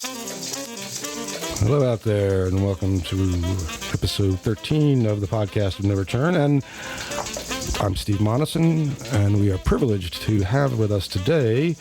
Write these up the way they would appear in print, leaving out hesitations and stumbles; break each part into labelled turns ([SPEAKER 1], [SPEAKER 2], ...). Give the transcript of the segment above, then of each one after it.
[SPEAKER 1] Hello out there, and welcome to episode 13 of the podcast of No Return. And I'm Steve Monison, and we are privileged to have with us today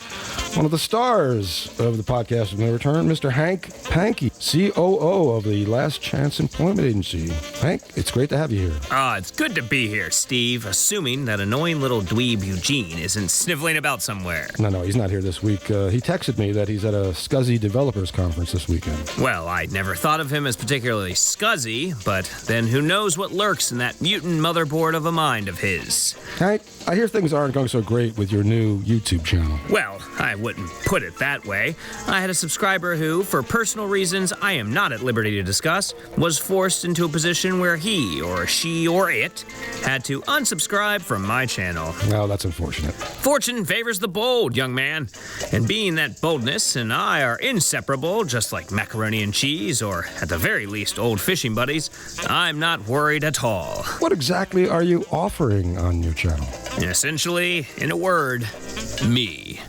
[SPEAKER 1] one of the stars of the podcast of No Return, Mr. Hank Pankey, COO of the Last Chance Employment Agency. Hank, it's great to have you here.
[SPEAKER 2] It's good to be here, Steve, assuming that annoying little dweeb Eugene isn't sniveling about somewhere.
[SPEAKER 1] No, he's not here this week. He texted me that he's at a Scuzzy Developers Conference this weekend.
[SPEAKER 2] Well, I'd never thought of him as particularly scuzzy, but then who knows what lurks in that mutant motherboard of a mind of his.
[SPEAKER 1] Hank, I hear things aren't going so great with your new YouTube channel.
[SPEAKER 2] Well, I wouldn't put it that way. I had a subscriber who, for personal reasons I am not at liberty to discuss, was forced into a position where he, or she, or it had to unsubscribe from my channel.
[SPEAKER 1] Well, that's unfortunate.
[SPEAKER 2] Fortune favors the bold, young man. And being that boldness and I are inseparable, just like macaroni and cheese, or at the very least, old fishing buddies, I'm not worried at all.
[SPEAKER 1] What exactly are you offering on your channel?
[SPEAKER 2] Essentially, in a word, me.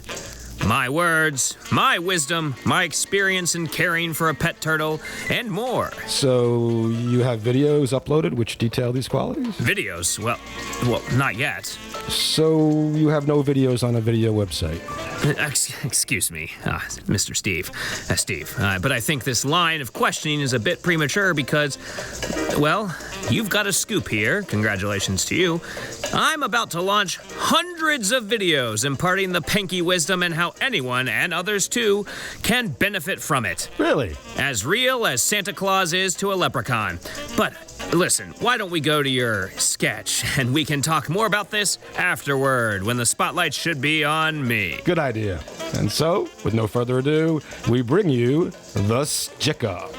[SPEAKER 2] My words, my wisdom, my experience in caring for a pet turtle, and more.
[SPEAKER 1] So you have videos uploaded which detail these qualities?
[SPEAKER 2] Videos? Well, not yet.
[SPEAKER 1] So you have no videos on a video website?
[SPEAKER 2] Excuse me, Mr. Steve. But I think this line of questioning is a bit premature because, well, you've got a scoop here. Congratulations to you. I'm about to launch hundreds of videos imparting the Pankey wisdom and how anyone, and others too, can benefit from it.
[SPEAKER 1] Really?
[SPEAKER 2] As real as Santa Claus is to a leprechaun. But listen, why don't we go to your sketch and we can talk more about this afterward when the spotlight should be on me.
[SPEAKER 1] Good idea. And so, with no further ado, we bring you the Stick-Up.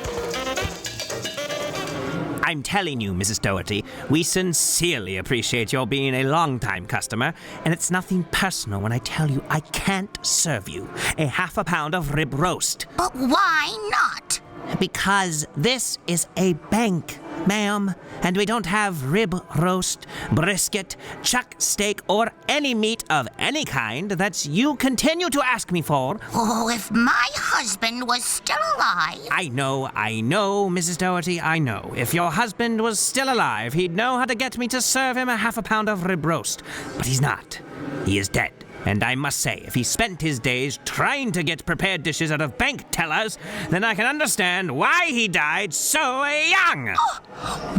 [SPEAKER 3] I'm telling you, Mrs. Doherty, we sincerely appreciate your being a long-time customer, and it's nothing personal when I tell you I can't serve you a half a pound of rib roast.
[SPEAKER 4] But why not?
[SPEAKER 3] Because this is a bank, ma'am, and we don't have rib roast, brisket, chuck steak, or any meat of any kind that you continue to ask me for.
[SPEAKER 4] Oh, if my husband was still alive...
[SPEAKER 3] I know, Mrs. Doherty, I know. If your husband was still alive, he'd know how to get me to serve him a half a pound of rib roast. But he's not. He is dead. And I must say, if he spent his days trying to get prepared dishes out of bank tellers, then I can understand why he died so young.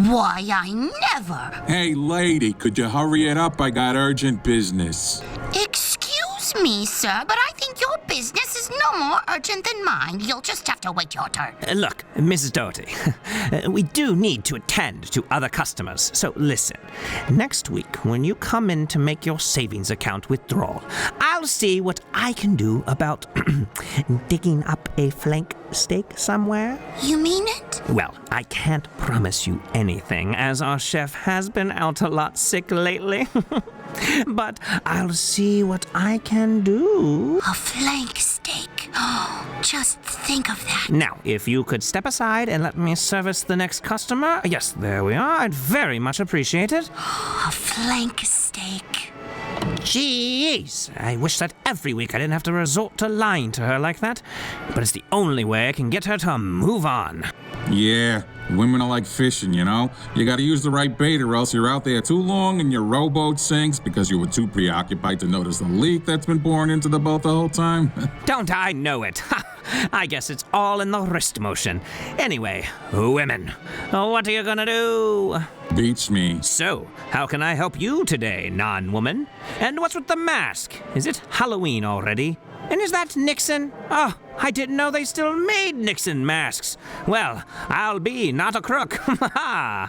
[SPEAKER 4] Why, I never...
[SPEAKER 5] Hey, lady, could you hurry it up? I got urgent business.
[SPEAKER 4] Excuse me, sir, but I think your business is no more urgent than mine. You'll just have to wait your turn.
[SPEAKER 3] Look, Mrs. Doherty, we do need to attend to other customers. So listen, next week when you come in to make your savings account withdrawal, I'll see what I can do about digging up a flank steak somewhere.
[SPEAKER 4] You mean it?
[SPEAKER 3] Well, I can't promise you anything, as our chef has been out a lot sick lately. But I'll see what I can do.
[SPEAKER 4] A flank steak. Just think of that.
[SPEAKER 3] Now, if you could step aside and let me service the next customer. Yes, there we are. I'd very much appreciate it.
[SPEAKER 4] A flank steak.
[SPEAKER 3] Jeez, I wish that every week I didn't have to resort to lying to her like that. But it's the only way I can get her to move on.
[SPEAKER 5] Yeah, women are like fishing, you know? You gotta use the right bait or else you're out there too long and your rowboat sinks because you were too preoccupied to notice the leak that's been pouring into the boat the whole time.
[SPEAKER 3] Don't I know it? I guess it's all in the wrist motion. Anyway, women, what are you gonna do?
[SPEAKER 5] Beats me.
[SPEAKER 3] So, how can I help you today, non-woman? And what's with the mask? Is it Halloween already? And is that Nixon? Oh, I didn't know they still made Nixon masks. Well, I'll be not a crook.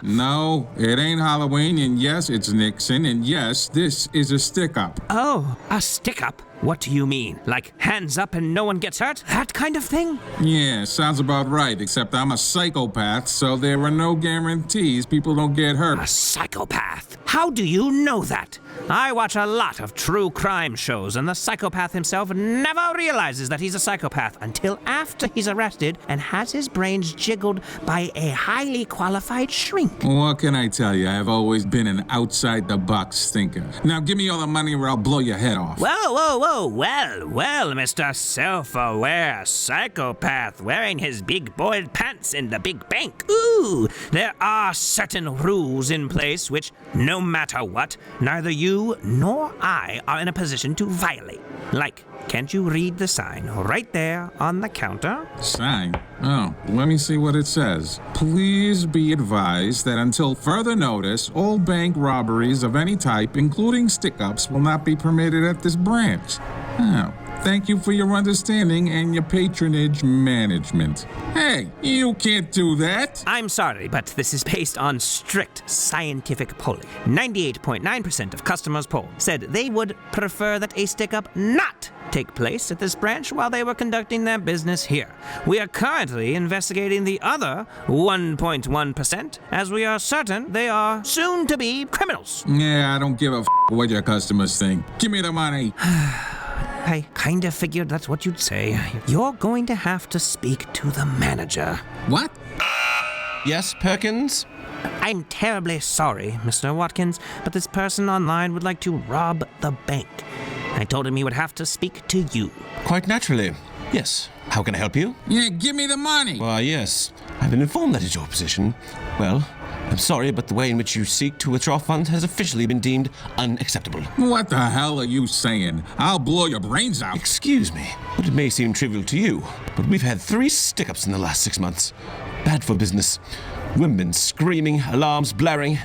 [SPEAKER 5] No, it ain't Halloween, and yes, it's Nixon, and yes, this is a stick-up.
[SPEAKER 3] Oh, a stick-up? What do you mean? Like hands up and no one gets hurt? That kind of thing?
[SPEAKER 5] Yeah, sounds about right, except I'm a psychopath, so there are no guarantees people don't get hurt.
[SPEAKER 3] A psychopath? How do you know that? I watch a lot of true crime shows, and the psychopath himself never realizes that he's a psychopath until after he's arrested and has his brains jiggled by a highly qualified shrink.
[SPEAKER 5] What can I tell you? I've always been an outside-the-box thinker. Now give me all the money or I'll blow your head off.
[SPEAKER 3] Whoa. Well, Mr. Self-aware psychopath wearing his big boy pants in the big bank. Ooh, there are certain rules in place which, no matter what, neither you nor I are in a position to violate. Like, can't you read the sign right there on the counter?
[SPEAKER 5] Sign? Oh, let me see what it says. Please be advised that until further notice, all bank robberies of any type, including stick-ups, will not be permitted at this branch. Oh. Thank you for your understanding and your patronage management. Hey, you can't do that.
[SPEAKER 3] I'm sorry, but this is based on strict scientific polling. 98.9% of customers polled said they would prefer that a stick-up not take place at this branch while they were conducting their business here. We are currently investigating the other 1.1%, as we are certain they are soon to be criminals.
[SPEAKER 5] Yeah, I don't give a what your customers think. Give me the money.
[SPEAKER 3] I kind of figured that's what you'd say. You're going to have to speak to the manager.
[SPEAKER 5] What?
[SPEAKER 6] Yes, Perkins?
[SPEAKER 3] I'm terribly sorry, Mr. Watkins, but this person online would like to rob the bank. I told him he would have to speak to you.
[SPEAKER 6] Quite naturally. Yes. How can I help you?
[SPEAKER 5] Yeah, give me the money.
[SPEAKER 6] Why, yes. I've been informed that is your position. Well, I'm sorry, but the way in which you seek to withdraw funds has officially been deemed unacceptable.
[SPEAKER 5] What the hell are you saying? I'll blow your brains out.
[SPEAKER 6] Excuse me, but it may seem trivial to you, but we've had 3 stick-ups in the last 6 months. Bad for business. Women screaming, alarms blaring.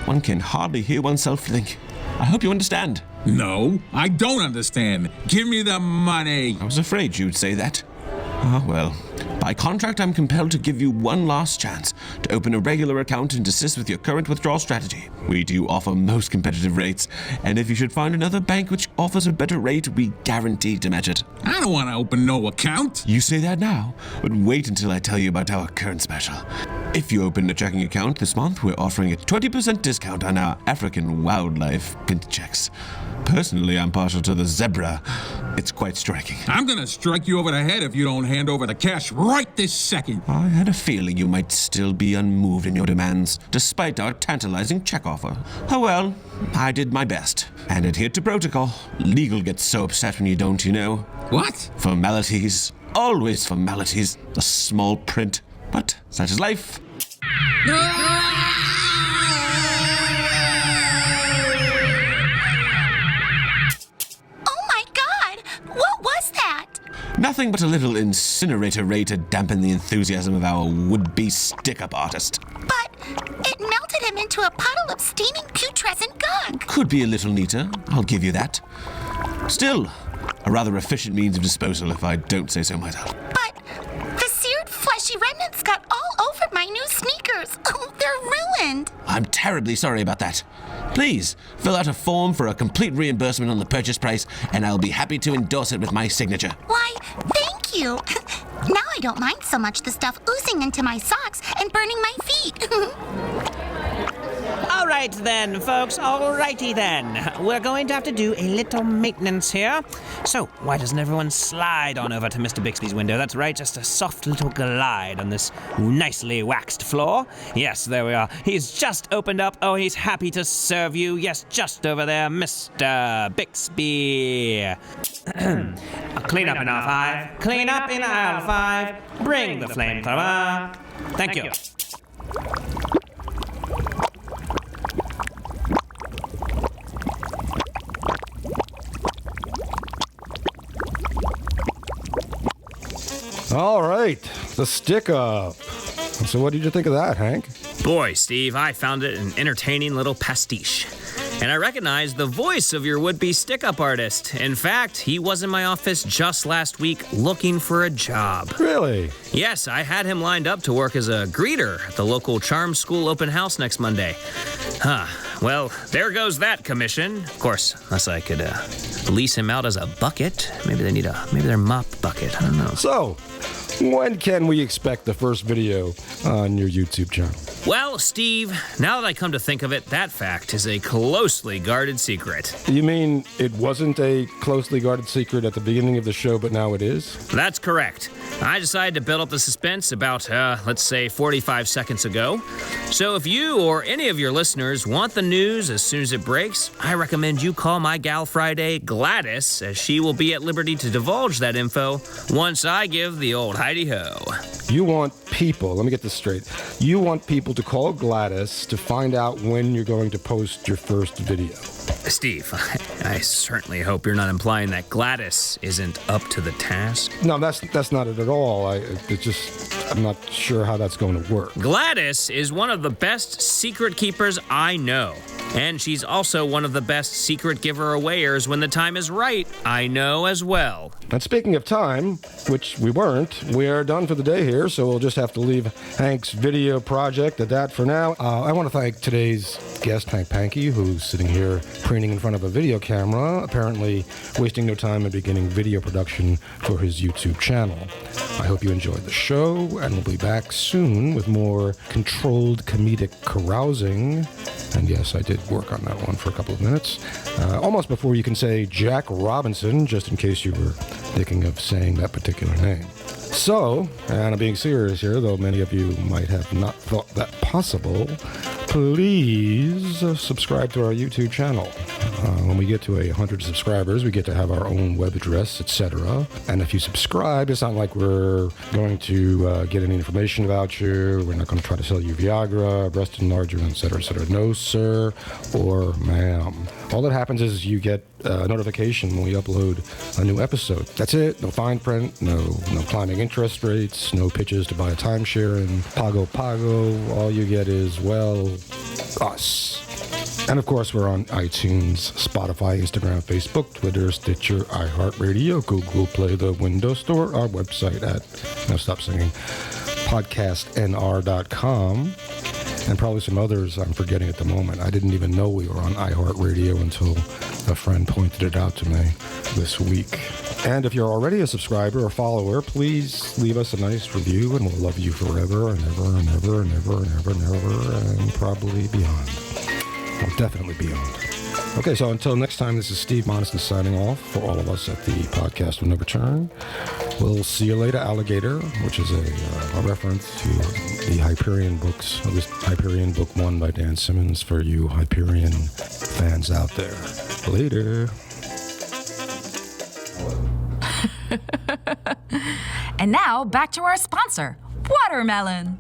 [SPEAKER 6] One can hardly hear oneself think. I hope you understand.
[SPEAKER 5] No, I don't understand. Give me the money.
[SPEAKER 6] I was afraid you'd say that. Ah, well. By contract, I'm compelled to give you one last chance to open a regular account and desist with your current withdrawal strategy. We do offer most competitive rates, and if you should find another bank which offers a better rate, we guarantee to match it.
[SPEAKER 5] I don't want to open no account.
[SPEAKER 6] You say that now, but wait until I tell you about our current special. If you open a checking account this month, we're offering a 20% discount on our African wildlife print checks. Personally, I'm partial to the zebra. It's quite striking.
[SPEAKER 5] I'm gonna strike you over the head if you don't hand over the cash right this second.
[SPEAKER 6] I had a feeling you might still be unmoved in your demands, despite our tantalizing check offer. Oh well, I did my best, and adhered to protocol. Legal gets so upset when you don't, you know.
[SPEAKER 5] What?
[SPEAKER 6] Formalities. Always formalities. The small print. But such is life. Nothing but a little incinerator ray to dampen the enthusiasm of our would-be stick-up artist.
[SPEAKER 4] But it melted him into a puddle of steaming putrescent gunk.
[SPEAKER 6] Could be a little neater, I'll give you that. Still, a rather efficient means of disposal, if I don't say so myself.
[SPEAKER 4] But the seared fleshy remnants got all over my new sneakers. Oh, they're ruined.
[SPEAKER 6] I'm terribly sorry about that. Please, fill out a form for a complete reimbursement on the purchase price, and I'll be happy to endorse it with my signature.
[SPEAKER 4] Why, thank you. Now I don't mind so much the stuff oozing into my socks and burning my feet.
[SPEAKER 3] All right then, folks, alrighty then. We're going to have to do a little maintenance here. So, why doesn't everyone slide on over to Mr. Bixby's window? That's right, just a soft little glide on this nicely waxed floor. Yes, there we are. He's just opened up. Oh, he's happy to serve you. Yes, just over there, Mr. Bixby. Clean up in aisle 5. Clean up in aisle 5. Bring the flamethrower. Thank you.
[SPEAKER 1] All right, the stick up. So what did you think of that, Hank?
[SPEAKER 2] Boy, Steve, I found it an entertaining little pastiche. And I recognized the voice of your would-be stick-up artist. In fact, he was in my office just last week looking for a job.
[SPEAKER 1] Really?
[SPEAKER 2] Yes, I had him lined up to work as a greeter at the local charm school open house next Monday. Well, there goes that commission. Of course, unless I could lease him out as a bucket. Maybe they're mop bucket. I don't know.
[SPEAKER 1] So, when can we expect the first video on your YouTube channel?
[SPEAKER 2] Well, Steve, now that I come to think of it, that fact is a closely guarded secret.
[SPEAKER 1] You mean it wasn't a closely guarded secret at the beginning of the show, but now it is?
[SPEAKER 2] That's correct. I decided to build up the suspense about, let's say, 45 seconds ago. So if you or any of your listeners want the news as soon as it breaks, I recommend you call my gal Friday, Gladys, as she will be at liberty to divulge that info once I give the old Heidi-ho.
[SPEAKER 1] You want people, let me get this straight. You want people to call Gladys to find out when you're going to post your first video.
[SPEAKER 2] Steve, I certainly hope you're not implying that Gladys isn't up to the task.
[SPEAKER 1] No, that's not it at all. I'm not sure how that's going to work.
[SPEAKER 2] Gladys is one of the best secret keepers I know. And she's also one of the best secret giver-awayers when the time is right, I know as well.
[SPEAKER 1] And speaking of time, which we weren't, we are done for the day here, so we'll just have to leave Hank's video project at that for now. I want to thank today's guest, Hank Pankey, who's sitting here preening in front of a video camera, apparently wasting no time in beginning video production for his YouTube channel. I hope you enjoyed the show, and we'll be back soon with more controlled comedic carousing. And yes, I did work on that one for a couple of minutes. Almost before you can say Jack Robinson, just in case you were thinking of saying that particular name. So, and I'm being serious here, though many of you might have not thought that possible, please subscribe to our YouTube channel. When we get to 100 subscribers, we get to have our own web address, etc. And if you subscribe, it's not like we're going to get any information about you. We're not going to try to sell you Viagra, breast enlarger, etc., etc. No, sir or ma'am. All that happens is you get a notification when we upload a new episode. That's it. No fine print, no climbing interest rates, no pitches to buy a timeshare in Pago. All you get is, well, us. And of course, we're on iTunes, Spotify, Instagram, Facebook, Twitter, Stitcher, iHeartRadio, Google Play, the Windows Store, our website at, stop singing, podcastnr.com, and probably some others I'm forgetting at the moment. I didn't even know we were on iHeartRadio until a friend pointed it out to me this week. And if you're already a subscriber or follower, please leave us a nice review, and we'll love you forever and ever and ever and ever and ever and ever and probably beyond. Well, definitely beyond. Okay, so until next time, this is Steve Monison signing off for all of us at the Podcast of No Return. We'll see you later, alligator, which is a reference to the Hyperion books, at least Hyperion Book 1 by Dan Simmons for you Hyperion fans out there. Later.
[SPEAKER 7] And now, back to our sponsor, Watermelon.